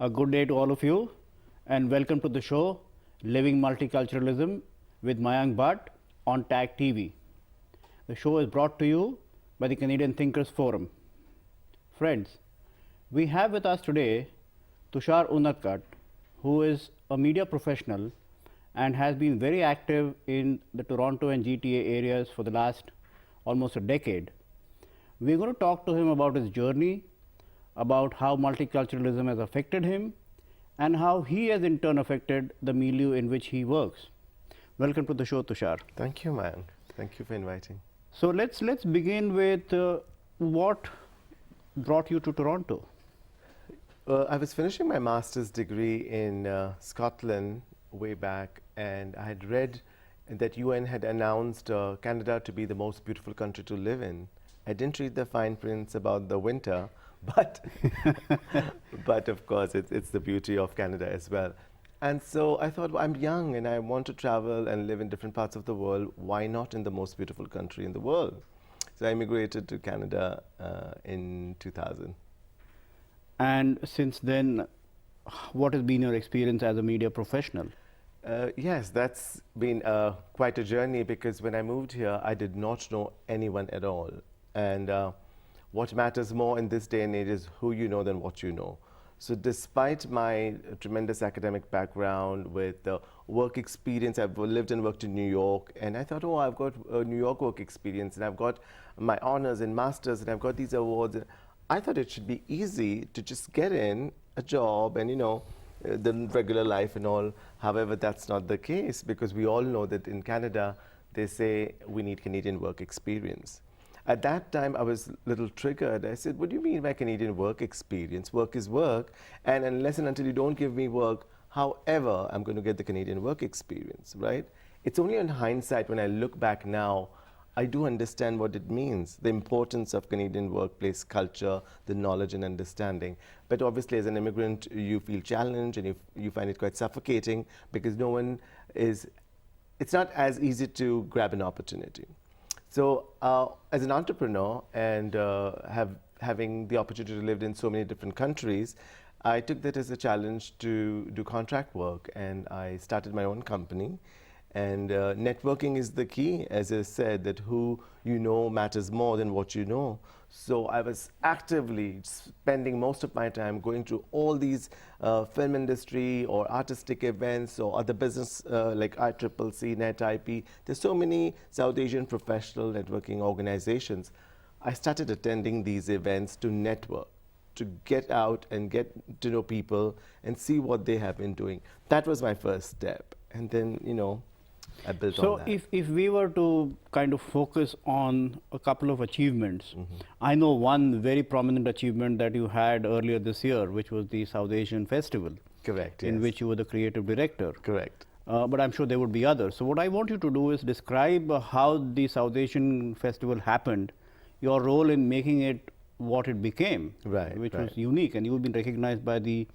A good day to all of you, and welcome to the show Living Multiculturalism with Mayank Bhatt on TAG TV. The show is brought to you by the Canadian Thinkers Forum. Friends, we have with us today Tushar Unadkat, who is a media professional and has been very active in the Toronto and GTA areas for the last almost a decade. We're going to talk to him about his journey, about how multiculturalism has affected him, and how he has in turn affected the milieu in which he works. Welcome to the show, Tushar. Thank you, Mayank. Thank you for inviting. So let's begin with what brought you to Toronto. I was finishing my master's degree in Scotland way back, and I had read that UN had announced Canada to be the most beautiful country to live in. I didn't read the fine prints about the winter, but but of course it's the beauty of Canada as well. And so I thought, well, I'm young and I want to travel and live in different parts of the world. Why not in the most beautiful country in the world? So I immigrated to Canada in 2000. And since then, what has been your experience as a media professional? Yes, that's been quite a journey, because when I moved here, I did not know anyone at all. And what matters more in this day and age is who you know than what you know. So despite my tremendous academic background with work experience, I've lived and worked in New York, and I thought, oh, I've got a New York work experience, and I've got my honors and masters, and I've got these awards. I thought it should be easy to just get in a job and, you know, the regular life and all. However, that's not the case, because we all know that in Canada, they say we need Canadian work experience. At that time, I was a little triggered. I said, what do you mean by Canadian work experience? Work is work, and unless and until you don't give me work, however, I'm going to get the Canadian work experience, right? It's only in hindsight, when I look back now, I do understand what it means, the importance of Canadian workplace culture, the knowledge and understanding. But obviously, as an immigrant, you feel challenged and you find it quite suffocating, because no one is, it's not as easy to grab an opportunity. So as an entrepreneur and having the opportunity to live in so many different countries, I took that as a challenge to do contract work, and I started my own company. And networking is the key, as I said, that who you know matters more than what you know. So I was actively spending most of my time going to all these film industry or artistic events or other business like ICCC, NetIP. There's so many South Asian professional networking organizations. I started attending these events to network, to get out and get to know people and see what they have been doing. That was my first step. And then, you know, I built on that. So if we were to kind of focus on a couple of achievements, I know one very prominent achievement that you had earlier this year, which was the South Asian Festival. Correct, in yes. which you were the creative director. Correct. But I'm sure there would be others. So what I want you to do is describe how the South Asian Festival happened, your role in making it what it became, which was unique, and you've been recognized by the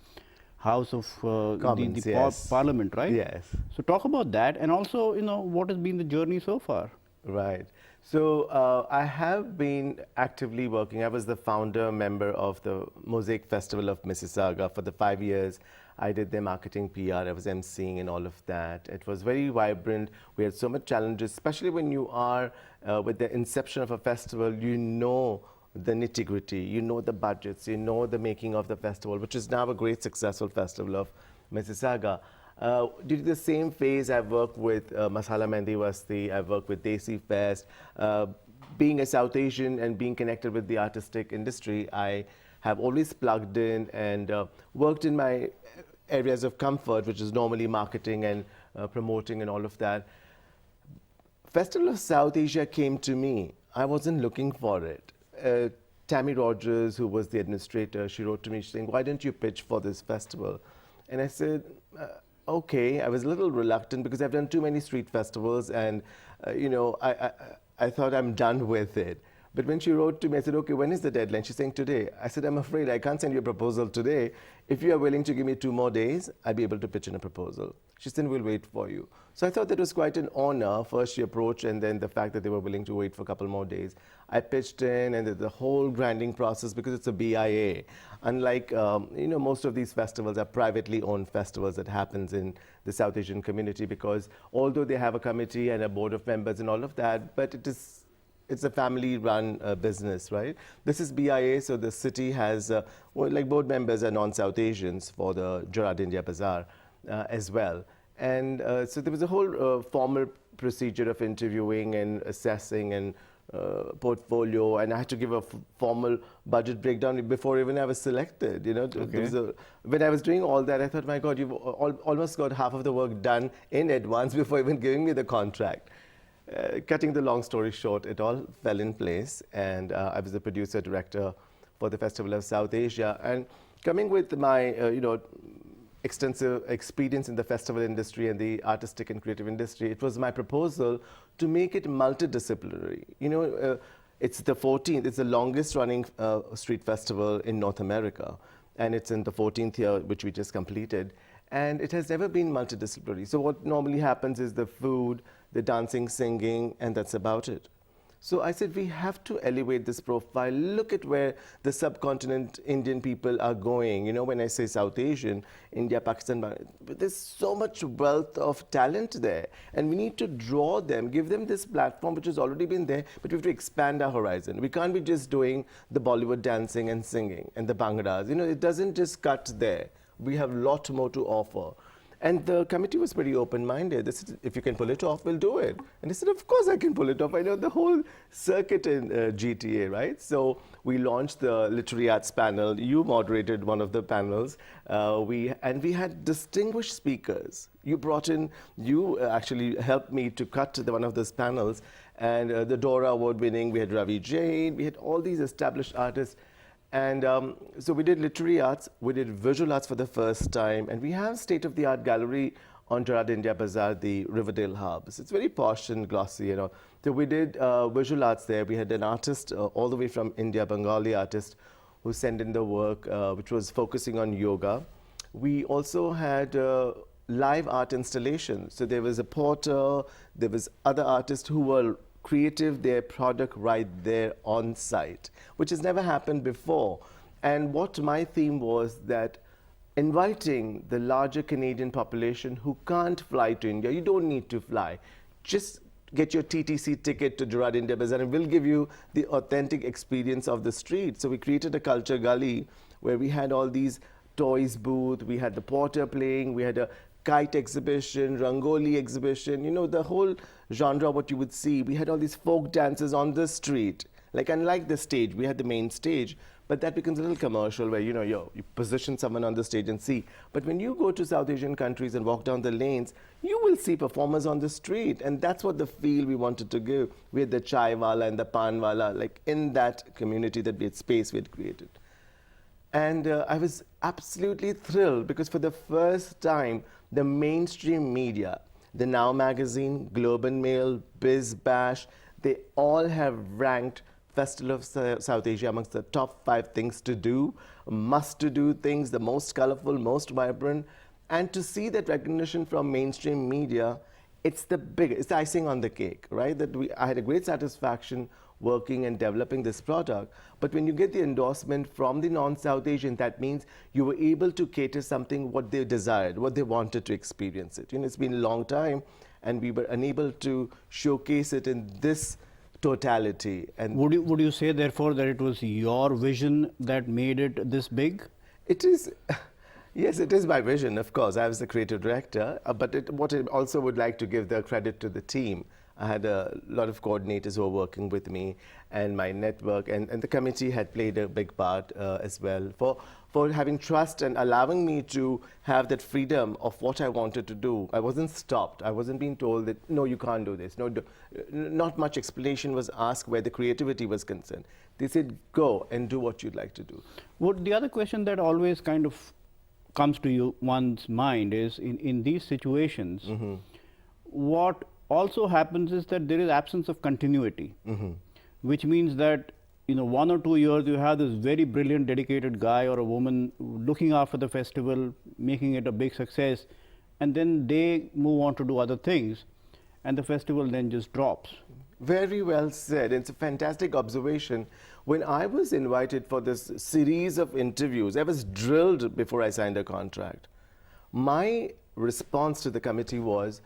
House of Commons, the yes. Parliament, right? Yes. So talk about that, and also, you know, what has been the journey so far? Right. So I have been actively working. I was the founder member of the Mosaic Festival of Mississauga for the 5 years. I did their marketing PR, I was emceeing and all of that. It was very vibrant. We had so much challenges, especially when you are with the inception of a festival, you know the nitty-gritty, you know the budgets, you know the making of the festival, which is now a great successful festival of Mississauga. Due to the same phase, I've worked with Masala Mehndi Wasti, I've worked with Desi Fest. Being a South Asian and being connected with the artistic industry, I have always plugged in and worked in my areas of comfort, which is normally marketing and promoting and all of that. Festival of South Asia came to me. I wasn't looking for it. Tammy Rogers, who was the administrator, she wrote to me saying, why don't you pitch for this festival? And I said, okay. I was a little reluctant because I've done too many street festivals, and you know, I thought I'm done with it. But when she wrote to me, I said, okay, when is the deadline? She's saying today. I said, I'm afraid I can't send you a proposal today. If you are willing to give me 2 more days, I'll be able to pitch in a proposal. She said, we'll wait for you. So I thought that was quite an honor. First she approached, and then the fact that they were willing to wait for a couple more days. I pitched in, and the whole branding process, because it's a BIA. Unlike, most of these festivals are privately owned festivals that happens in the South Asian community, because although they have a committee and a board of members and all of that, but it's a family-run business, right? This is BIA, so the city has, board members are non-South Asians for the Gerard India Bazaar as well. And so there was a whole formal procedure of interviewing and assessing and portfolio, and I had to give a formal budget breakdown before even I was selected. Okay. When I was doing all that, I thought, my God, you've almost got half of the work done in advance before even giving me the contract. Cutting the long story short, it all fell in place, and I was the producer director for the Festival of South Asia. And coming with my, extensive experience in the festival industry and the artistic and creative industry, it was my proposal to make it multidisciplinary. It's the 14th, it's the longest running street festival in North America, and it's in the 14th year, which we just completed. And it has never been multidisciplinary. So what normally happens is the food, the dancing, singing, and that's about it. So I said, we have to elevate this profile. Look at where the subcontinent Indian people are going. When I say South Asian, India, Pakistan, but there's so much wealth of talent there. And we need to draw them, give them this platform which has already been there, but we have to expand our horizon. We can't be just doing the Bollywood dancing and singing and the Bhangras. It doesn't just cut there. We have a lot more to offer. And the committee was pretty open-minded. They said, if you can pull it off, we'll do it. And they said, of course I can pull it off. I know the whole circuit in GTA, right? So we launched the Literary Arts panel. You moderated one of the panels. We had distinguished speakers. You actually helped me to cut one of those panels. And the Dora Award-winning, we had Ravi Jain. We had all these established artists. And so we did literary arts, we did visual arts for the first time, and we have state-of-the-art gallery on Gerard India Bazaar, the Riverdale Hub. So it's very posh and glossy, So we did visual arts there. We had an artist all the way from India, Bengali artist, who sent in the work, which was focusing on yoga. We also had live art installations. So there was a porter, there was other artists who were creative, their product right there on site, which has never happened before. And what my theme was that inviting the larger Canadian population who can't fly to India, you don't need to fly. Just get your TTC ticket to Gerard India Bazaar and we'll give you the authentic experience of the street. So we created a culture gully where we had all these toys booth, we had the porter playing, we had a kite exhibition, Rangoli exhibition, the whole genre, what you would see. We had all these folk dances on the street. Like, unlike the stage, we had the main stage, but that becomes a little commercial where, you position someone on the stage and see. But when you go to South Asian countries and walk down the lanes, you will see performers on the street. And that's what the feel we wanted to give. We had the chai wala and the pan wala, like in that community, that we had space we had created. And I was absolutely thrilled because for the first time, the mainstream media, the Now magazine, Globe and Mail, Biz Bash, they all have ranked Festival of South Asia amongst the top 5 things to do, must-to-do things, the most colorful, most vibrant. And to see that recognition from mainstream media, it's the icing on the cake, right? I had a great satisfaction working and developing this product. But when you get the endorsement from the non-South Asian, that means you were able to cater something what they desired, what they wanted to experience it. It's been a long time, and we were unable to showcase it in this totality. And would you say, therefore, that it was your vision that made it this big? It is. Yes, it is my vision, of course. I was the creative director, but what I also would like to give the credit to the team. I had a lot of coordinators who were working with me, and my network, and the committee had played a big part as well for having trust and allowing me to have that freedom of what I wanted to do. I wasn't stopped. I wasn't being told that, no, you can't do this. No, not much explanation was asked where the creativity was concerned. They said, go and do what you'd like to do. The other question that always kind of comes to one's mind is, in these situations, what also happens is that there is absence of continuity. which means that 1 or 2 years you have this very brilliant, dedicated guy or a woman looking after the festival, making it a big success, and then they move on to do other things, and the festival then just drops. Very well said. It's a fantastic observation. When I was invited for this series of interviews, I was drilled before I signed a contract. My response to the committee was,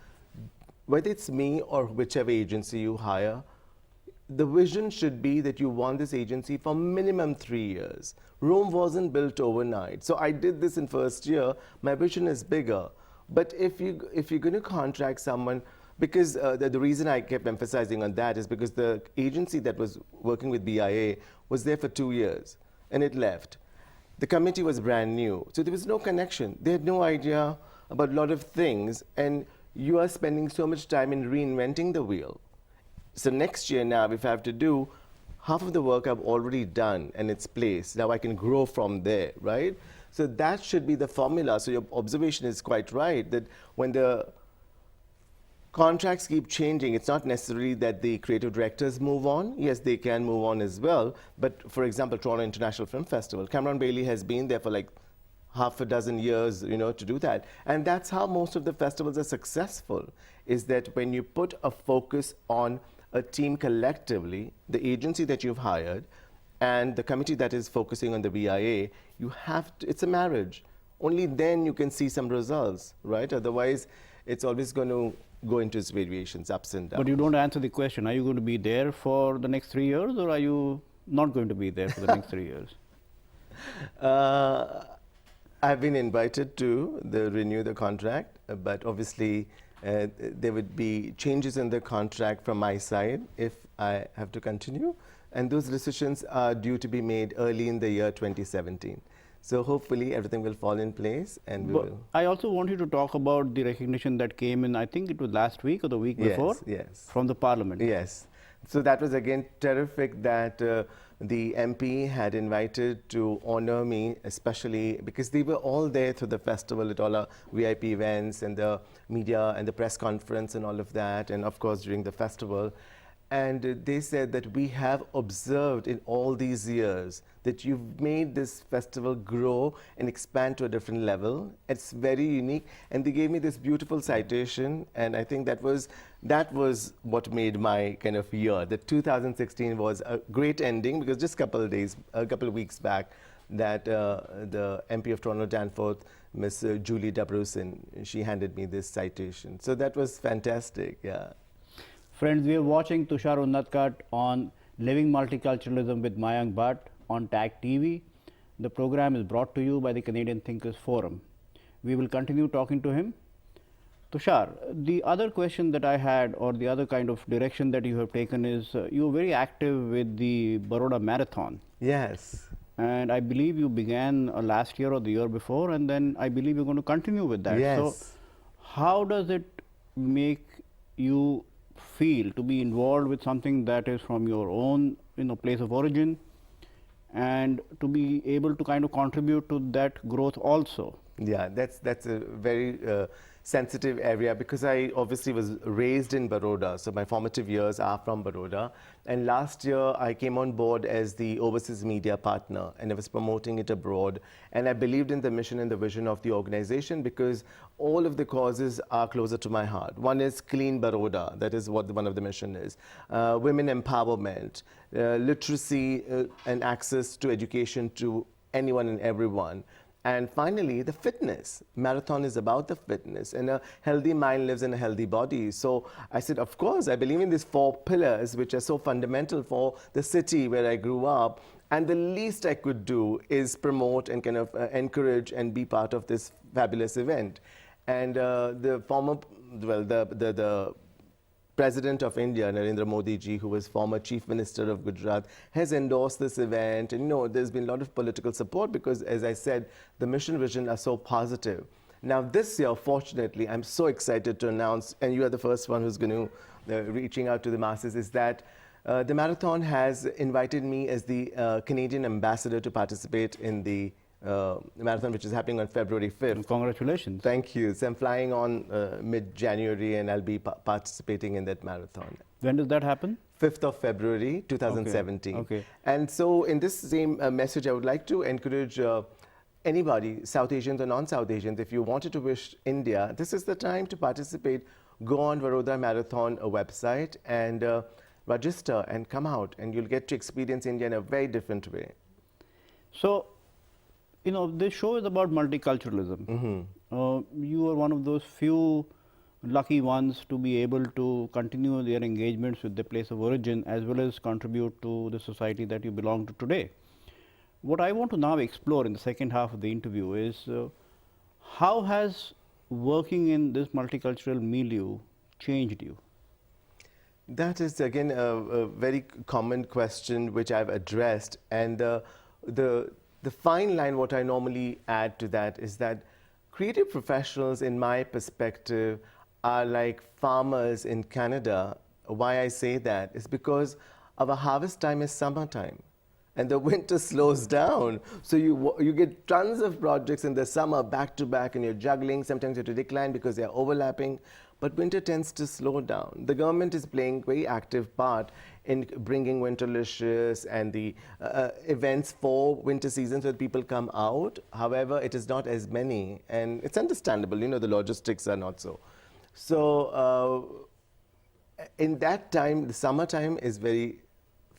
whether it's me or whichever agency you hire, the vision should be that you want this agency for minimum 3 years. Rome wasn't built overnight. So I did this in first year. My vision is bigger. But if you're going to contract someone, because the reason I kept emphasizing on that is because the agency that was working with BIA was there for 2 years and it left. The committee was brand new, so there was no connection. They had no idea about a lot of things, and you are spending so much time in reinventing the wheel. So next year now, if I have to do half of the work I've already done and its place, now I can grow from there, right? So that should be the formula. So your observation is quite right, that when the contracts keep changing, it's not necessarily that the creative directors move on. Yes, they can move on as well. But for example, Toronto International Film Festival, Cameron Bailey has been there for like half a dozen years, to do that. And that's how most of the festivals are successful, is that when you put a focus on a team collectively, the agency that you've hired, and the committee that is focusing on the BIA, you have to, it's a marriage. Only then you can see some results, right? Otherwise, it's always going to go into its variations, ups and downs. But you don't answer the question. Are you going to be there for the next 3 years, or are you not going to be there for the next 3 years? I've been invited to renew the contract, but obviously there would be changes in the contract from my side if I have to continue. And those decisions are due to be made early in the year 2017. So hopefully everything will fall in place, and we will. I also want you to talk about the recognition that came in, I think it was last week or the week before, yes. from the Parliament. Yes. So that was again terrific that the MP had invited to honor me, especially because they were all there through the festival at all our VIP events and the media and the press conference and all of that, and of course during the festival. And they said that we have observed in all these years that you've made this festival grow and expand to a different level. It's very unique. And they gave me this beautiful citation. And I think that was what made my kind of year. That 2016 was a great ending, because just a couple of weeks back, that the MP of Toronto Danforth, Miss Julie Dabrusin, she handed me this citation. So that was fantastic, yeah. Friends, we are watching Tushar Unadkat on Living Multiculturalism with Mayank Bhatt on TAG TV. The program is brought to you by the Canadian Thinkers Forum. We will continue talking to him. Tushar, the other question that I had, or the other kind of direction that you have taken, is you were very active with the Baroda Marathon. Yes. And I believe you began last year or the year before, and then I believe you're going to continue with that. Yes. So how does it make you feel to be involved with something that is from your own place of origin, and to be able to kind of contribute to that growth also? Yeah, that's a very sensitive area, because I obviously was raised in Baroda, so my formative years are from Baroda. And last year I came on board as the overseas media partner, and I was promoting it abroad. And I believed in the mission and the vision of the organization, because all of the causes are closer to my heart. One is Clean Baroda, that is what one of the mission is. Women empowerment, literacy and access to education to anyone and everyone. And finally, the fitness. Marathon is about the fitness, and a healthy mind lives in a healthy body. So I said, of course, I believe in these 4 pillars, which are so fundamental for the city where I grew up. And the least I could do is promote and kind of encourage and be part of this fabulous event. And the President of India, Narendra Modi ji, who was former Chief Minister of Gujarat, has endorsed this event. And there's been a lot of political support, because, as I said, the mission vision are so positive. Now this year, fortunately, I'm so excited to announce, and you are the first one who's going to reaching out to the masses, is that the marathon has invited me as the Canadian ambassador to participate in the marathon, which is happening on February 5th. Congratulations. Thank you. So I'm flying on mid-January, and I'll be participating in that marathon. When does that happen? 5th of February 2017. Okay. And so in this same message, I would like to encourage anybody, South Asians or non-South Asians, if you wanted to wish India, this is the time to participate. Go on Vadodara Marathon website and register and come out, and you'll get to experience India in a very different way. So, you know, this show is about multiculturalism. You are one of those few lucky ones to be able to continue their engagements with their place of origin as well as contribute to the society that you belong to today. What I want to now explore in the second half of the interview is how has working in this multicultural milieu changed you? That is again a very common question which I've addressed, and the fine line what I normally add to that is that creative professionals, in my perspective, are like farmers in Canada. Why I say that is because our harvest time is summertime and the winter slows down. So you get tons of projects in the summer back to back, and you're juggling. Sometimes you have to decline because they're overlapping. But winter tends to slow down. The government is playing a very active part in bringing Winterlicious and the events for winter season so that people come out. However, it is not as many, and it's understandable. You know, the logistics are not so. So in that time, the summertime is very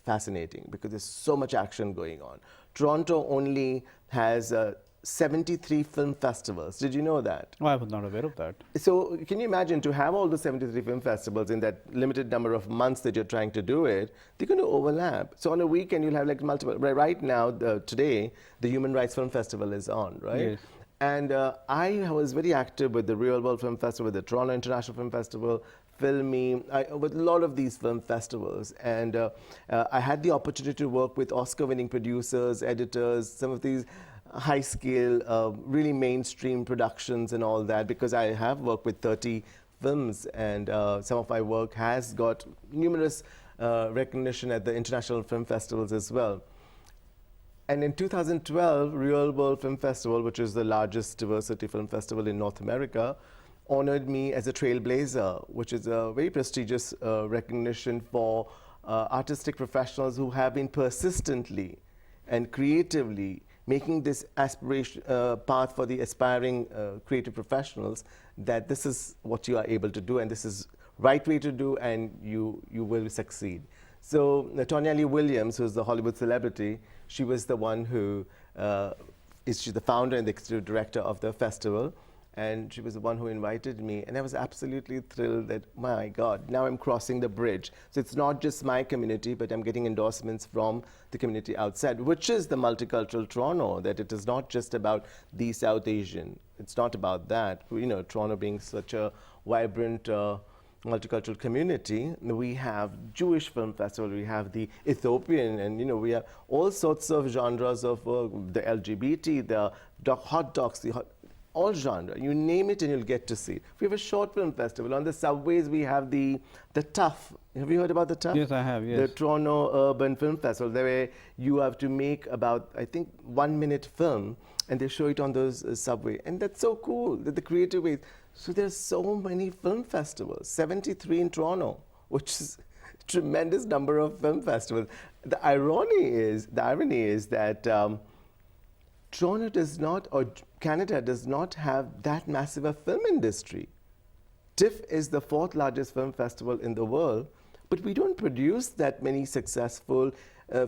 fascinating because there's so much action going on. Toronto only has 73 film festivals. Did you know that? Oh, I was not aware of that. So can you imagine to have all the 73 film festivals in that limited number of months that you're trying to do it, they're going to overlap. So on a weekend, you'll have like multiple. Right now, today, the Human Rights Film Festival is on, right? Yes. And I was very active with the Real World Film Festival, with the Toronto International Film Festival, Filmy, with a lot of these film festivals. And I had the opportunity to work with Oscar-winning producers, editors, some of these high-scale, really mainstream productions and all that, because I have worked with 30 films, and some of my work has got numerous recognition at the international film festivals as well. And in 2012, Real World Film Festival, which is the largest diversity film festival in North America, honored me as a trailblazer, which is a very prestigious recognition for artistic professionals who have been persistently and creatively making this aspiration path for the aspiring creative professionals, that this is what you are able to do, and this is right way to do, and you will succeed. So Tonya Lee Williams, who's the Hollywood celebrity, she was the one who she's the founder and the executive director of the festival, and she was the one who invited me, and I was absolutely thrilled that, my God, now I'm crossing the bridge. So it's not just my community, but I'm getting endorsements from the community outside, which is the multicultural Toronto, that it is not just about the South Asian. It's not about that. You know, Toronto being such a vibrant multicultural community, we have Jewish film festival, we have the Ethiopian, and you know, we have all sorts of genres of the LGBT, the hot dogs, all genre, you name it and you'll get to see it. We have a short film festival. On the subways, we have the Tough. Have you heard about the Tough? Yes, I have, yes. The Toronto Urban Film Festival, where you have to make about, I think, 1 minute film, and they show it on those subway. And that's so cool, the creative ways. So there's so many film festivals, 73 in Toronto, which is a tremendous number of film festivals. The irony is that Toronto does not, or Canada does not have that massive a film industry. TIFF is the 4th largest film festival in the world, but we don't produce that many successful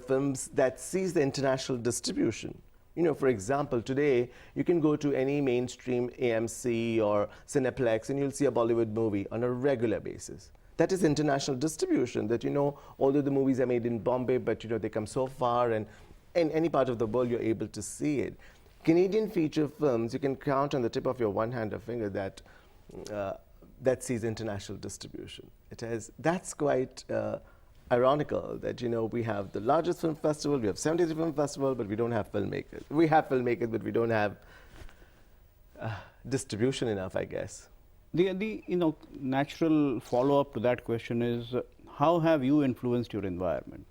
films that sees the international distribution. You know, for example, today you can go to any mainstream AMC or Cineplex and you'll see a Bollywood movie on a regular basis. That is international distribution, that, you know, although the movies are made in Bombay, but, you know, they come so far, and in any part of the world you're able to see it. Canadian feature films, you can count on the tip of your one hand or finger that that sees international distribution. That's quite ironical that, you know, we have the largest film festival, we have 73 film festival, but we don't have filmmakers. We have filmmakers, but we don't have distribution enough, I guess. The you know, natural follow-up to that question is, how have you influenced your environment?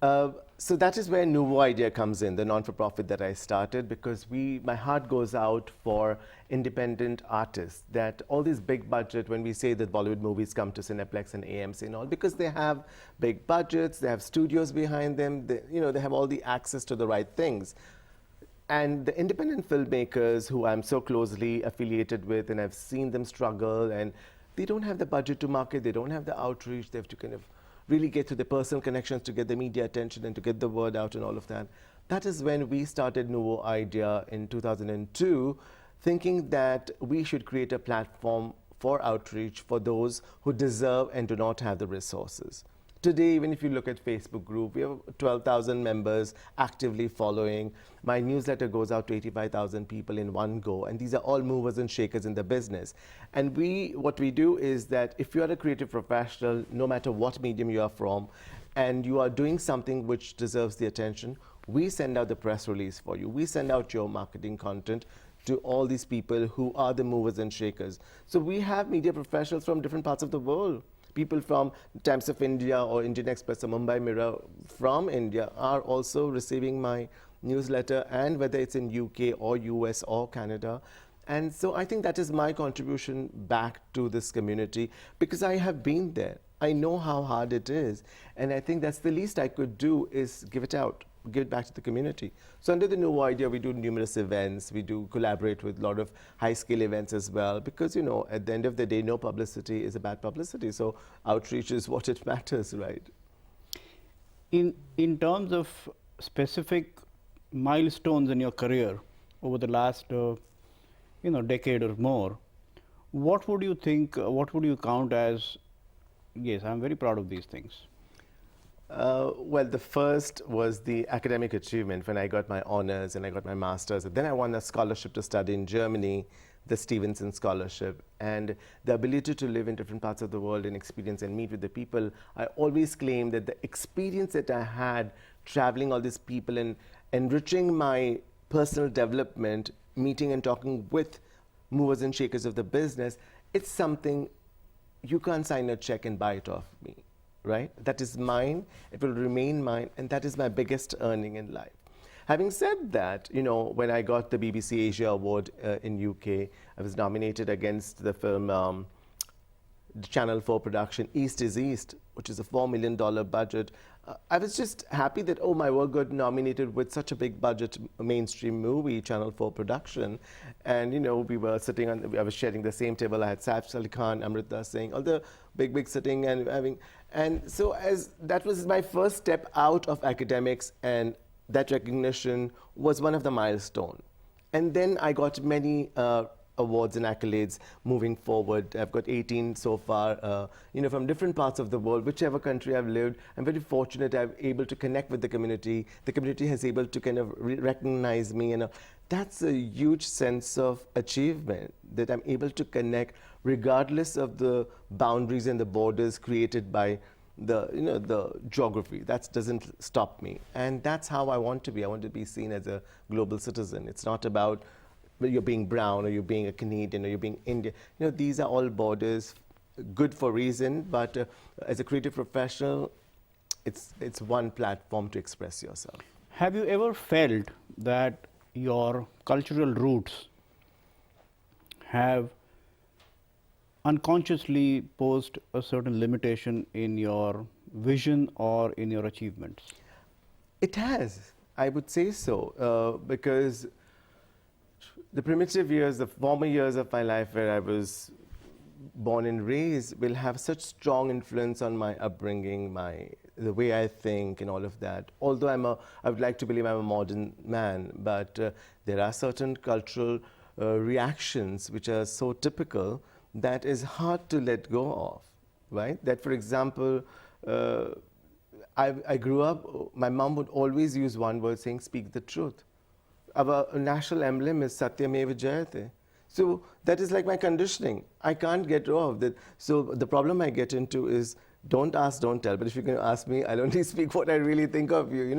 So that is where Nouveau Idea comes in, the non-for-profit that I started, because my heart goes out for independent artists, that all these big budget, when we say that Bollywood movies come to Cineplex and AMC and all, because they have big budgets, they have studios behind them, they have all the access to the right things. And the independent filmmakers who I'm so closely affiliated with, and I've seen them struggle, and they don't have the budget to market, they don't have the outreach, they have to kind of really get to the personal connections to get the media attention and to get the word out and all of that. That is when we started Nouveau Idea in 2002, thinking that we should create a platform for outreach for those who deserve and do not have the resources. Today, even if you look at Facebook group, we have 12,000 members actively following. My newsletter goes out to 85,000 people in one go, and these are all movers and shakers in the business. And what we do is that if you are a creative professional, no matter what medium you are from, and you are doing something which deserves the attention, we send out the press release for you. We send out your marketing content to all these people who are the movers and shakers. So we have media professionals from different parts of the world. People from Times of India or Indian Express or Mumbai Mirror from India are also receiving my newsletter, and whether it's in UK or US or Canada. And so I think that is my contribution back to this community, because I have been there. I know how hard it is. And I think that's the least I could do, is give it out, give it back to the community. So under the Nouveau Idea, we do numerous events. We do collaborate with a lot of high-scale events as well, because, at the end of the day, no publicity is a bad publicity. So outreach is what it matters, right? In terms of specific milestones in your career over the last, decade or more, what would you think, what would you count as, yes, I'm very proud of these things? Well, the first was the academic achievement when I got my honors and I got my master's. And then I won a scholarship to study in Germany, the Stevenson Scholarship. And the ability to live in different parts of the world and experience and meet with the people, I always claim that the experience that I had traveling all these people and enriching my personal development, meeting and talking with movers and shakers of the business, it's something you can't sign a check and buy it off me. Right? That is mine, it will remain mine, and that is my biggest earning in life. Having said that, when I got the BBC Asia Award in UK, I was nominated against the film Channel 4 production, East is East, which is a $4 million budget. I was just happy that, my work got nominated with such a big budget mainstream movie, Channel 4 production. And, we were sitting I was sharing the same table. I had Saif Ali Khan, Amrita Singh, all the big sitting and having. And so that was my first step out of academics, and that recognition was one of the milestones. And then I got many awards and accolades moving forward. I've got 18 so far, from different parts of the world, whichever country I've lived. I'm very fortunate I'm able to connect with the community. The community has able to kind of recognize me, and that's a huge sense of achievement, that I'm able to connect regardless of the boundaries and the borders created by the geography. That doesn't stop me. And that's how I want to be. I want to be seen as a global citizen. It's not about you're being brown or you're being a Canadian or you're being Indian. These are all borders, good for reason, but as a creative professional, it's one platform to express yourself. Have you ever felt that your cultural roots have unconsciously posed a certain limitation in your vision or in your achievements? It has. I would say so, because the primitive years, the former years of my life where I was born and raised will have such strong influence on my upbringing, the way I think and all of that. Although I would like to believe I'm a modern man, but there are certain cultural reactions which are so typical that is hard to let go of, right? That, for example, I grew up, my mom would always use one word saying, speak the truth. Our national emblem is Satyameva Jayate. So that is like my conditioning. I can't get rid of that. So the problem I get into is, don't ask, don't tell. But if you're going to ask me, I'll only speak what I really think of you.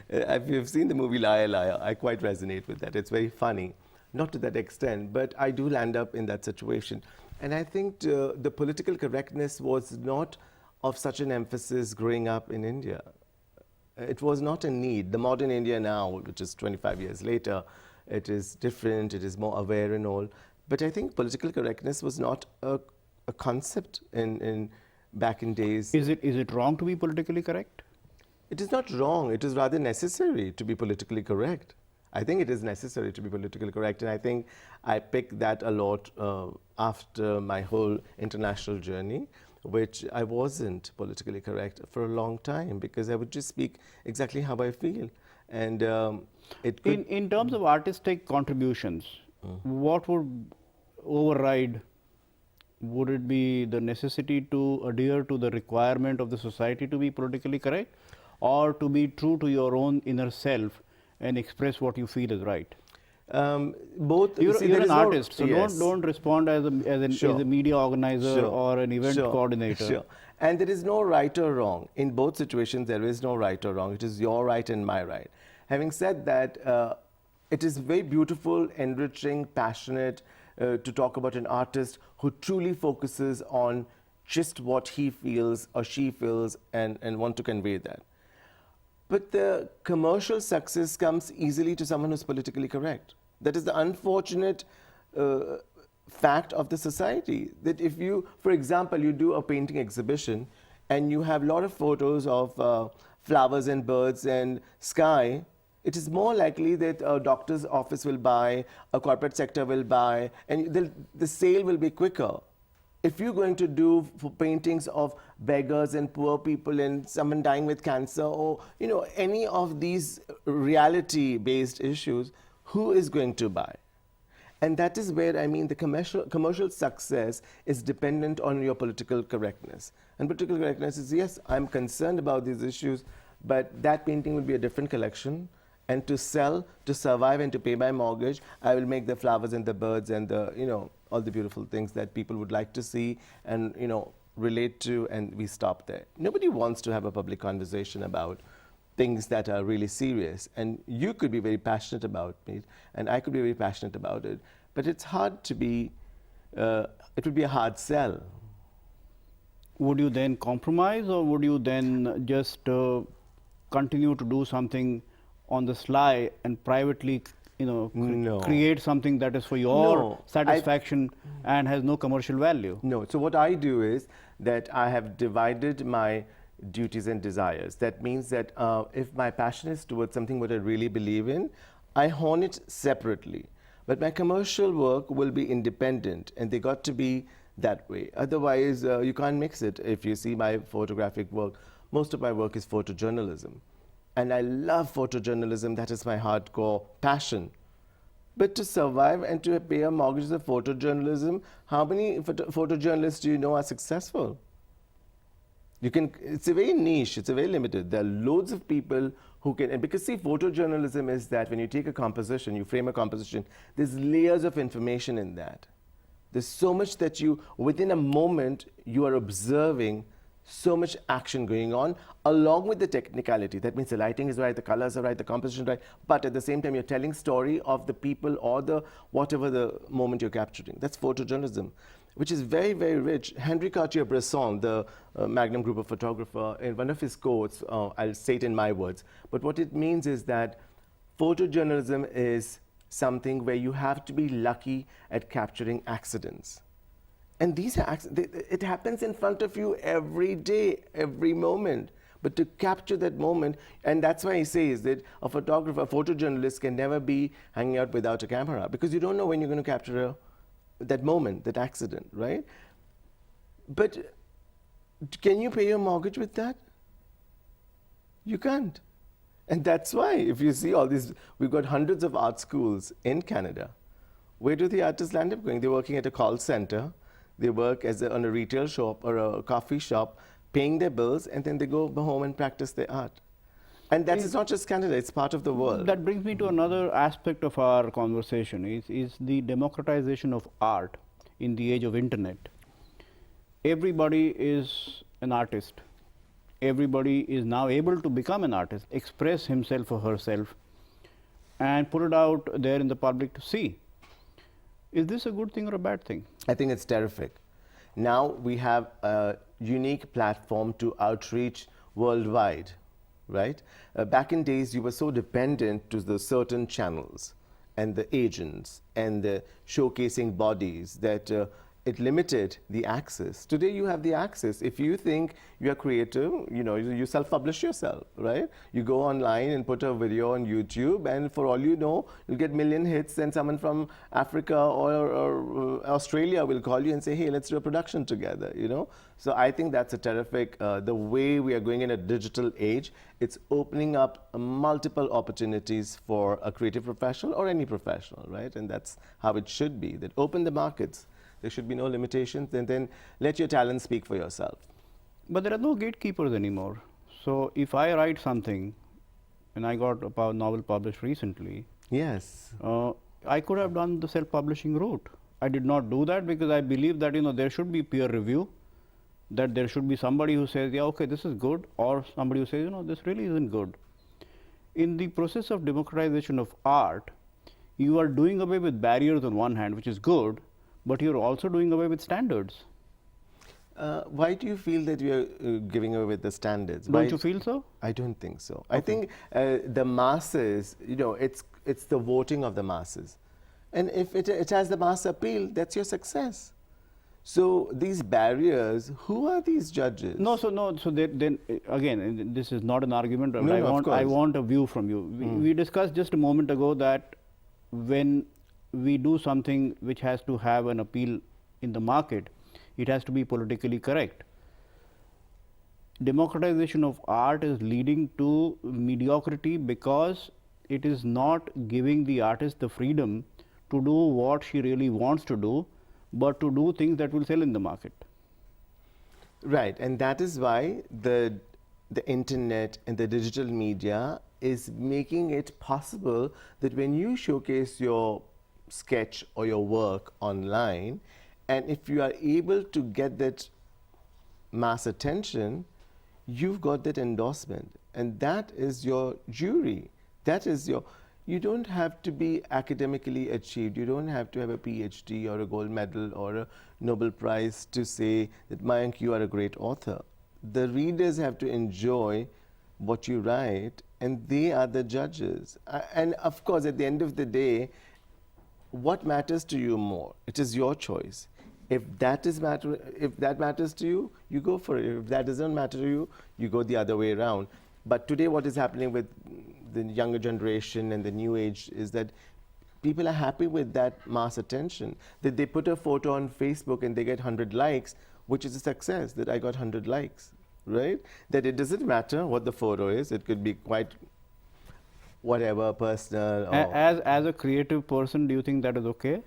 If you've seen the movie Liar, Liar, I quite resonate with that. It's very funny. Not to that extent, but I do land up in that situation. And I think the political correctness was not of such an emphasis growing up in India. it was not a need. The modern India now, which is 25 years later, it is different, it is more aware and all. But I think political correctness was not a concept in back in days. Is it wrong to be politically correct? It is not wrong. It is rather necessary to be politically correct. I think it is necessary to be politically correct, and I think I picked that a lot after my whole international journey, which I wasn't politically correct for a long time because I would just speak exactly how I feel. And it could In terms of artistic contributions, what would override? Would it be the necessity to adhere to the requirement of the society to be politically correct, or to be true to your own inner self and express what you feel is right? Both. You're, see, you're there an is no- artist, so yes. don't respond as a media organizer Sure. or an event Sure. coordinator. Sure. And there is no right or wrong. In both situations, there is no right or wrong. It is your right and my right. Having said that, it is very beautiful, enriching, passionate to talk about an artist who truly focuses on just what he feels or she feels and want to convey that. But the commercial success comes easily to someone who's politically correct. That is the unfortunate fact of the society. That if you, for example, you do a painting exhibition and you have a lot of photos of flowers and birds and sky, it is more likely that a doctor's office will buy, a corporate sector will buy, and the sale will be quicker. If you're going to do paintings of beggars and poor people and someone dying with cancer or any of these reality-based issues, who is going to buy? And that is where I mean the commercial success is dependent on your political correctness. And political correctness is, yes, I'm concerned about these issues, but that painting will be a different collection. And to sell, to survive, and to pay my mortgage, I will make the flowers and the birds and the, all the beautiful things that people would like to see and, relate to, and we stop there. Nobody wants to have a public conversation about things that are really serious. And you could be very passionate about it, and I could be very passionate about it. But it's hard to be, it would be a hard sell. Would you then compromise, or would you then just continue to do something on the sly and privately, No. create something that is for your No, satisfaction and has no commercial value? No. So what I do is that I have divided my duties and desires. That means that if my passion is towards something what I really believe in, I hone it separately. But my commercial work will be independent, and they got to be that way. Otherwise, you can't mix it. If you see my photographic work, most of my work is photojournalism. And I love photojournalism. That is my hardcore passion. But to survive and to pay a mortgage of photojournalism, how many photojournalists do you know are successful? It's a very niche, it's a very limited. There are loads of people who can, and because see, photojournalism is that when you take a composition, you frame a composition, there's layers of information in that. There's so much that within a moment, you are observing so much action going on, along with the technicality. That means the lighting is right, the colors are right, the composition is right, but at the same time, you're telling story of the people or whatever the moment you're capturing. That's photojournalism, which is very, very rich. Henri Cartier-Bresson, the Magnum Group of photographer, in one of his quotes, I'll say it in my words, but what it means is that photojournalism is something where you have to be lucky at capturing accidents. And these are it happens in front of you every day, every moment. But to capture that moment, and that's why he says that a photographer, a photojournalist can never be hanging out without a camera, because you don't know when you're going to capture that moment, that accident, right? But can you pay your mortgage with that? You can't. And that's why, if you see all these, we've got hundreds of art schools in Canada. Where do the artists land up going? They're working at a call center. They work on a retail shop or a coffee shop, paying their bills, and then they go home and practice their art. And that is not just Canada, it's part of the world. That brings me to another aspect of our conversation, is the democratization of art in the age of internet. Everybody is an artist. Everybody is now able to become an artist, express himself or herself, and put it out there in the public to see. Is this a good thing or a bad thing? I think it's terrific. Now we have a unique platform to outreach worldwide, right? Back in days, you were so dependent to the certain channels and the agents and the showcasing bodies that it limited the access. Today you have the access. If you think you are creative, you self-publish yourself, right? You go online and put a video on YouTube, and for all you know, you'll get million hits, and someone from Africa or Australia will call you and say, hey, let's do a production together, So I think that's a terrific, the way we are going in a digital age, it's opening up multiple opportunities for a creative professional or any professional, right? And that's how it should be, that open the markets. There should be no limitations, and then let your talent speak for yourself. But there are no gatekeepers anymore. So if I write something, and I got a novel published recently, yes, I could have done the self-publishing route. I did not do that because I believe that there should be peer review, that there should be somebody who says, yeah, okay, this is good, or somebody who says, this really isn't good. In the process of democratization of art, you are doing away with barriers on one hand, which is good, but you're also doing away with standards. Why do you feel that we are giving away with the standards? Don't you feel so? I don't think so. Okay. I think the masses, it's the voting of the masses. And if it has the mass appeal, that's your success. So these barriers, who are these judges? So then again, this is not an argument, but No, I want a view from you. We discussed just a moment ago that when we do something which has to have an appeal in the market, it has to be politically correct. Democratization of art is leading to mediocrity because it is not giving the artist the freedom to do what she really wants to do, but to do things that will sell in the market. Right, and that is why the internet and the digital media is making it possible that when you showcase your sketch or your work online, and if you are able to get that mass attention, you've got that endorsement, and that is your jury. That is your, you don't have to be academically achieved. You don't have to have a PhD or a gold medal or a Nobel Prize to say that, Mayank, you are a great author. The readers have to enjoy what you write, and they are the judges. And of course, at the end of the day, what matters to you more? It is your choice. If that matters to you, you go for it. If that doesn't matter to you, you go the other way around. But today, what is happening with the younger generation and the new age is that people are happy with that mass attention. That they put a photo on Facebook and they get 100 likes, which is a success, that I got 100 likes, right? That it doesn't matter what the photo is. It could be quite whatever, personal. Or As a creative person, do you think that is okay?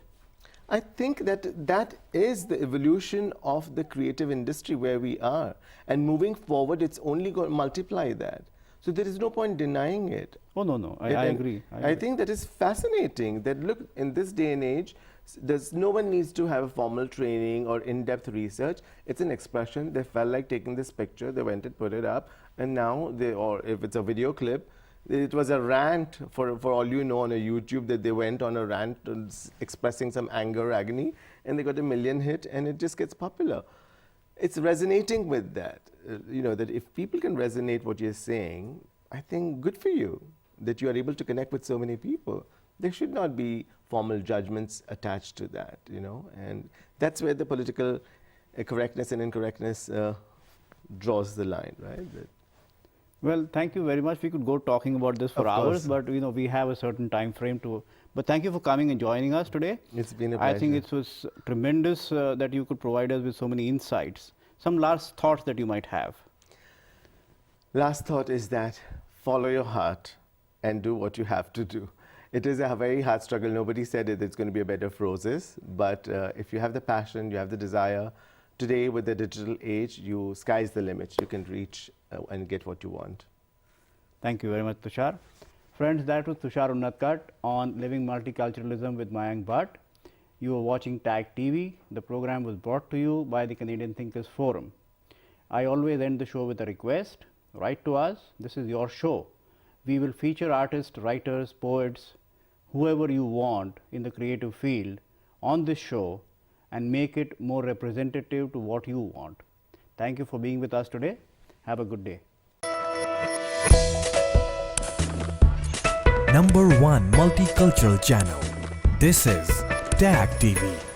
I think that is the evolution of the creative industry where we are. And moving forward, it's only going to multiply that. So there is no point denying it. Oh, no. I agree. I think that is fascinating that, look, in this day and age, no one needs to have a formal training or in-depth research. It's an expression. They felt like taking this picture, they went and put it up, and now or if it's a video clip, it was a rant, for all you know, on a YouTube, that they went on a rant expressing some anger, agony, and they got a million hit, and it just gets popular. It's resonating with that, that if people can resonate what you're saying, I think good for you, that you are able to connect with so many people. There should not be formal judgments attached to that, and that's where the political correctness and incorrectness draws the line, right? Well, thank you very much. We could go talking about this for hours, but we have a certain time frame to. But thank you for coming and joining us today. It's been a pleasure. I think it was tremendous that you could provide us with so many insights. Some last thoughts that you might have. Last thought is that follow your heart and do what you have to do. It is a very hard struggle. Nobody said it's going to be a bed of roses, but if you have the passion, you have the desire, today with the digital age, sky's the limit. You can reach and get what you want. Thank you very much, Tushar. Friends, that was Tushar Unadkat on Living Multiculturalism with Mayank Bhatt. You are watching TAG TV. The program was brought to you by the Canadian Thinkers Forum. I always end the show with a request. Write to us. This is your show. We will feature artists, writers, poets, whoever you want in the creative field on this show and make it more representative to what you want. Thank you for being with us today. Have a good day. #1 multicultural channel. This is TAG TV.